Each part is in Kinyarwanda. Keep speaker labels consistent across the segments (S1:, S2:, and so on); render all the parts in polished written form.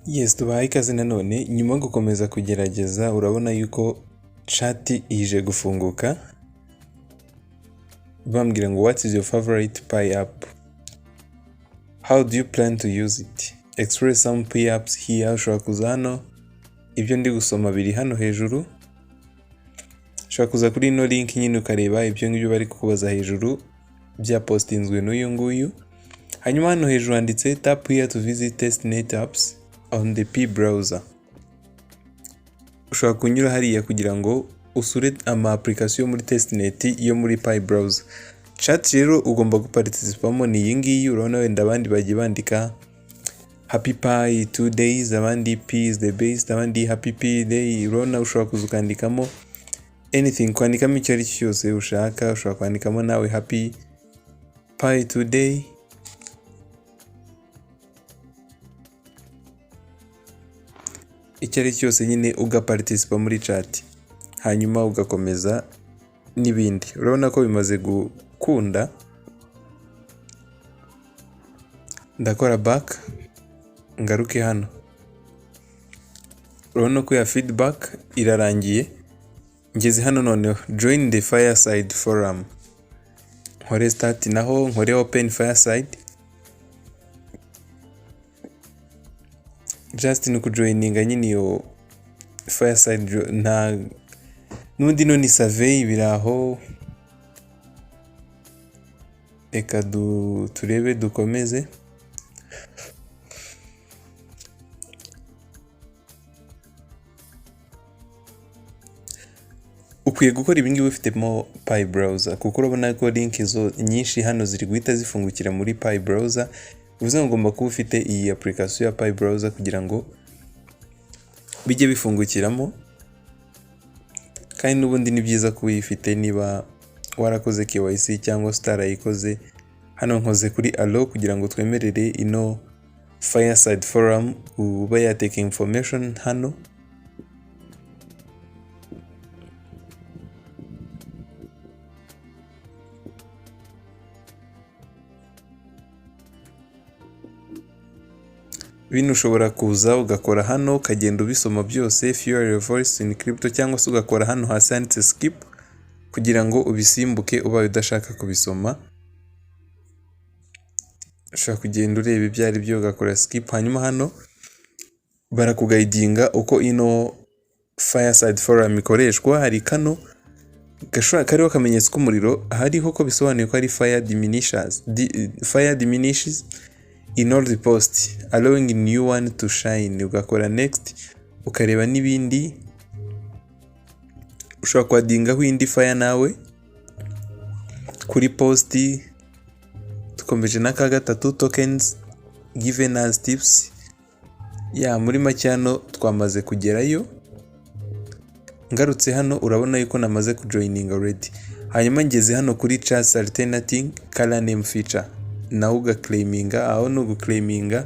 S1: Yes, tubahaye ikaze nanone nyuma yo gukomeza kugerageza urabona yuko chat ije gufunguka bambwira ngo what is your favorite Pi app, how do you plan to use it, express some Pi apps here. Ushobora kuza hano, ibyo ndi gusoma biri hano hejuru, ushobora kuza kuri ino link nyine ukareba ibyo ngibyo bari kukubaza hejuru bya postinzwe n'uyu nguyu. Hanyuma hano hejuru handitse tap here to visit testnet apps on the Pi browser. Ushobora kunyura hariya kugira ngo usure ama application muri testnet yo muri Pi browser. Chat rero ugomba guparticipamo ni iyi ngiyi, urabona wenda abandi bagiye bandika happy Pi2Days, abandi Pi is the best, abandi happy Pi2Day. Urabona ushobora kuza ukandikamo anything, kwandikamo icyo ari cyo cyose ushaka. Ushobora kwandikamo nawe happy Pi2Day, icyo ari cyose nyine ugaparticipa muri chat, hanyuma ugakomeza n'ibindi. Urabona ko bimaze gukunda. Ndakora back ngaruke hano, urabona ko ya feedback irarangiye. Ngeze hano noneho join the fireside forum, nkore start naho nkore open fireside. Just ni kujoininga nyine yo fireside, nta nundi no ni survey biraho. Eka turebe dukomeze. Ukwiye gukora ibi ngibi ufitemo Pi browser, kuko urabona ko link izo nyinshi hano ziri guhita zifungukira muri Pi browser. Bivuze ngo ugomba kuba ufite iyi application ya Pi browser kugira ngo bijye bifungukiramo, kandi n'ubundi ni byiza kuba uyifite niba warakoze KYC cyangwa utarayikoze. Hano nkoze kuri allow kugira ngo twemerere ino fireside forum uba yateka information hano. Bino ushobora kuza ugakora hano ukagenda ubisoma byose, fuel your voice in crypto, cyangwa se ugakora hano hasi handitse skip kugira ngo ubisimbuke ubaye udashaka kubisoma. Ushobora kugenda ureba ibyari byo ugakora skip. Hanyuma hano barakugaidinga uko ino fireside forum ikoreshwa. Hari kano kariho akamenyetso k'umuriro, hariho ko bisobanuye ko ari fire diminishes in all the post, allowing new one to shine. Ugakora next ukareba n'ibindi. Ushobora kwadingaho indi fire nawe kuri post. Tukomeje n'aka gatatu, tokens given as tips. Muri make hano twamaze kugerayo. Ngarutse hano urabona yuko namaze kujoining already. Hanyuma ngeze hano kuri chat alternating color name feature, nawe ugaclaiminga. Aho no guclaiminga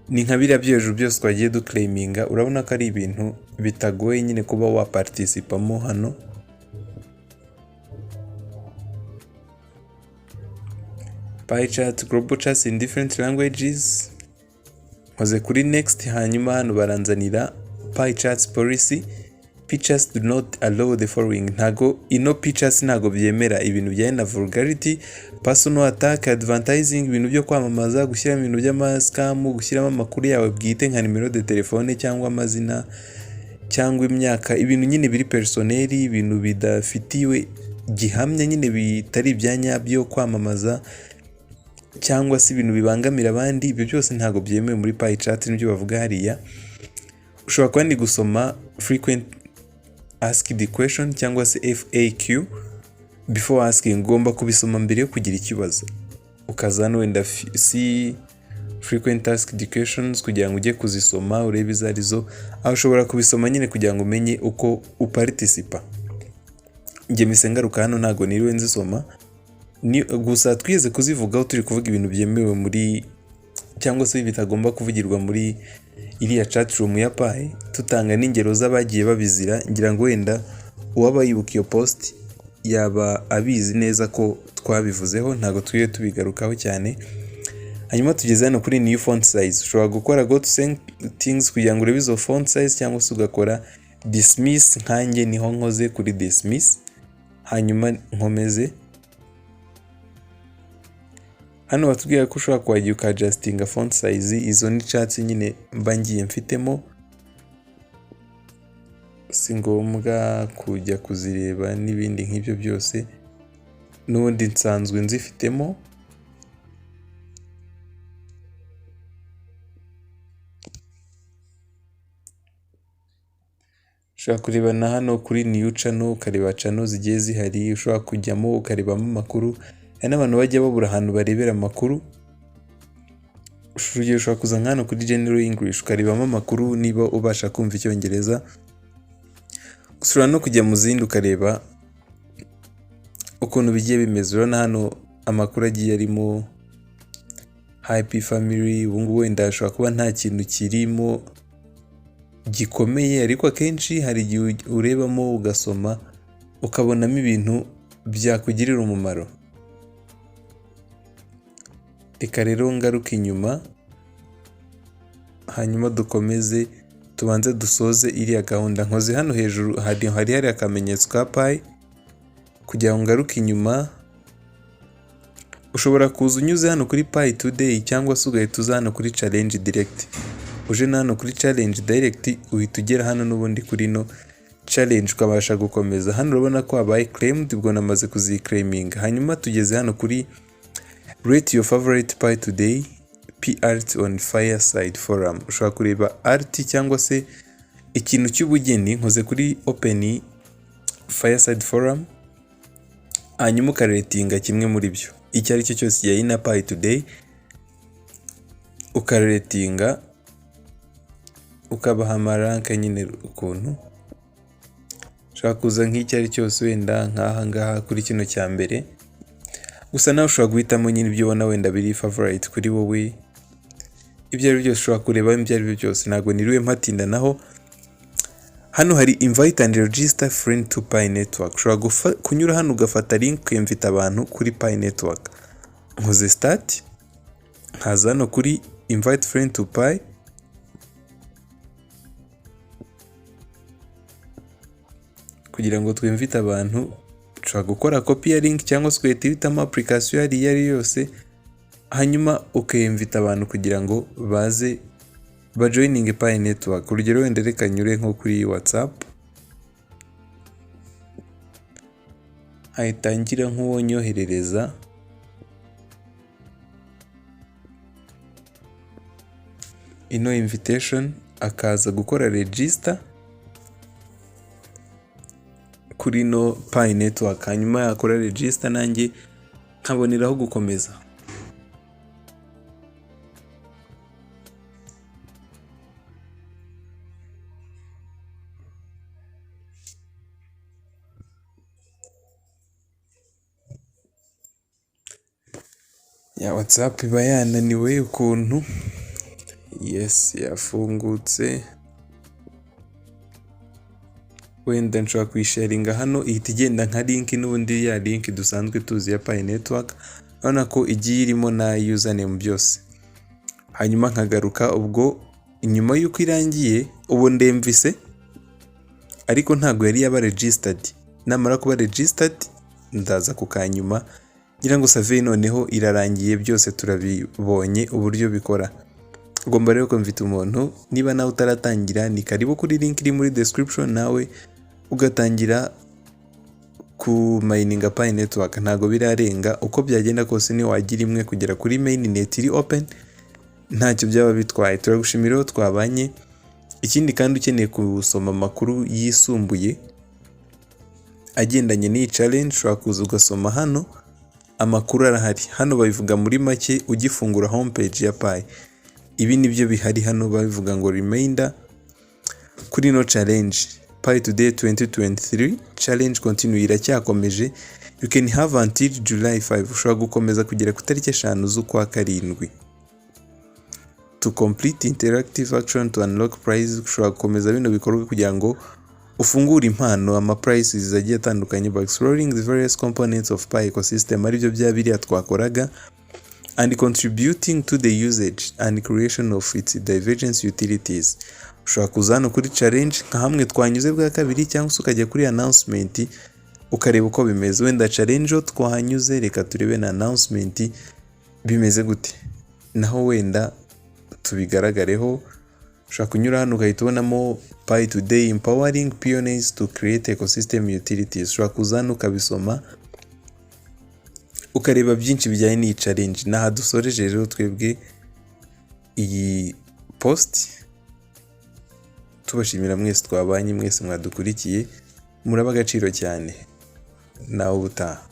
S1: ni nka biriya by'ejo byose twagiye duclaiminga. Urabona ko ari ibintu bitagoye nyine kuba waparticipamo hano. Pi chat global chats in different languages, nkoze kuri next. Hanyuma hano baranzanira Pi chats policy. Pi chats do not allow the following. Ntago ino Pi chats ntago byemera ibintu bijyanye na vulgarity, personal attack, advertising, ibintu byo kwamamaza, gushyiramo ibintu by'amascam, gushyiramo amakuru yawe bwite nka nimero de telefone cyangwa amazina cyangwa imyaka, ibintu nyine biri personnel, ibintu bidafitiwe gihamya nyine bitari ibyanya byo kwamamaza cyangwa se ibintu bibangamira abandi. Ibyo byose ntago byemewe muri Pi chat n'ibyo bavuga hariya. Ushobora kandi gusoma frequent asked question cyangwa se FAQ before asking. Ugomba kubisoma mbere yo kugira ikibazo. Ukazana wenda si frequent asked questions kugira ngo ujye kuzisoma urebe izo arizo. Aho ushobora kubisoma nyine kugira ngo umenye uko uparticipa. Nge misengaruka hano ntago niriwe nzisoma, ni gusa twize kuzivugaho turi kuvuga ibintu byemewe muri cyangwa se bitagomba kuvugirwa muri iriya chat room ya Pi, tutanga n'ingero z'abagiye babizira. Ngira ngo wenda uwaba yibuka iyo post yaba abizi neza ko twabivuzeho, ntago tubigarukaho cyane. hanyuma tugeze hano kuri new font size. Ushobora gukora go to settings kugira ngo urebe izo font size cyangwa se ugakora dismiss. Nkanjye niho nkoze kuri dismiss, hanyuma nkomeze. Hano batubwira ko ushobora kuhajya ukadjustinga font size. Izo ni charts nyine mba ngiye mfitemo, si ngombwa kujya kuzireba n'ibindi nk'ibyo byose, n'ubundi nsanzwe nzifitemo. Ushobora kureba na hano kuri new channel ukareba channel zigiye zihari, ushobora kujyamo ukarebamo amakuru. Hari n'abantu bajya babura ahantu barebera amakuru. Ushobora kuza hano kuri General English ukarebamo amakuru niba ubasha kumva Icyongereza. Ushobora no kujya mu zindi ukareba ukuntu bigiye bimeze. Urabona hano amakuru agiye arimo Happy Family. Ubu ngubu wenda ashobora kuba nta kintu kirimo gikomeye, ariko akenshi hari igihe urebamo ugasoma ukabonamo ibintu byakugirira umumaro. Reka rero ngaruka inyuma, hanyuma dukomeze tubanze dusoze iriya gahunda. Nkoze hano hejuru hari akamenyetso ka Pi. Kugira ngo ngaruke inyuma, ushobora kuza unyuze hano kuri Pi2Day cyangwa se ugahita uza hano kuri challenge direct. Uje hano kuri challenge direct uhita ugera hano n'ubundi kuri no challenge ukabasha gukomeza. Hano urabona ko habaye claimed, ubwo namaze kuziclaiming. Hanyuma tugeze hano kuri rate your favorite Pi2Day P-Art on Fireside Forum. Ushobora kureba art cyangwa se ikintu cy'ubugeni. Nkoze kuri open Fireside Forum, hanyuma ukaratinga kimwe muri byo icyo ari cyo cyose yari na Pi2Day, ukaratinga ukabaha amaranka nyine ukuntu. Ushobora kuza nk'icyo ari cyose, wenda nk'aha ngaha kuri kino cya mbere. Gusa nawe ushobora guhitamo nyine ibyo ubona wenda biri favorite kuri wowe. Ibyo ari byose ushobora kureba ibyo ari byo byose, ntabwo niriwe mpatinda. Naho hano hari invite and register friend to Pi network. Ushobora kunyura hano ugafata link ukemvita abantu kuri Pi network. Nkoze start, nkaza hano kuri invite friend to Pi. Kugira ngo twemvite abantu, ushobora gukora copy ya link cyangwa se ugahitamo application iyo ari yose, hanyuma ukemvita abantu kugira ngo baze bajoining Pi network. Urugero wenda reka nyure nko kuri WhatsApp, ahitangira nk'uwo nyoherereza. Ino invitation akaza gukora register kuri no Pi network, hanyuma yakora register nanjye nkaboneraho gukomeza. Ya WhatsApp iba yananiwe ukuntu. Yes, yafungutse. Wenda nshobora kuyisharinga hano ihita igenda nka link, n'ubundi ya link dusanzwe tuzi ya Pi network. Urabona ko igiye irimo na username byose. Hanyuma nkagaruka, ubwo inyuma y'uko irangiye ubu ndemvise, ariko ntabwo yari yaba registered. Namara kuba registered ndaza kukanyuma ngira ngo save noneho irarangiye, byose turabibonye uburyo bikora. Ugomba rero kumvita umuntu, niba nawe utaratangira ni karibu kuri link iri muri description, nawe ugatangira ku mining Pi network. Ntago birarenga, uko byagenda kose ni wagira imwe kugera kuri main net iri open, ntacyo byaba bitwaye. Turagushimira twabanye. Ikindi kandi ukeneye gusoma amakuru yisumbuye agendanye n'iyi challenge, ushobora kuza ugasoma hano, amakuru arahari. Hano babivuga muri make ugifungura homepage ya Pi. Ibi nibyo bihari hano, babivuga ngo reminder kuri no challenge Pi2Day 2023 challenge continue, iracyakomeje. You can have until July 5. Ushobora gukomeza kugera ku tariki 5 z'ukwa karindwi. To complete interactive action to unlock prize. Ushobora gukomeza bino bikorwa kugira ngo ufungure impano, ama prices agiye atandukanye by exploring the various components of Pi ecosystem. Ari byo bya biriya twakoraga. and contributing to the usage and creation of its divergence utilities. Ushobora kuza hano kuri challenge nka hamwe twanyuze bwa kabiri, cyangwa se ukajya kuri announcement ukareba uko bimeze. Wenda challenge twahanyuze, reka turebe na announcement bimeze gute, naho wenda tubigaragareho. Ushobora kunyura hano ugahita ubonamo Pi2Day empowering pioneers to create ecosystem utilities. Ushobora kuza hano ukabisoma ukareba byinshi bijyanye n'iyi challenge. Naha dusoreje rero twebwe iyi post, tubashimira mwese twabanye, mwese mwadukurikiye, muraba agaciro cyane. Nawe ubutaha.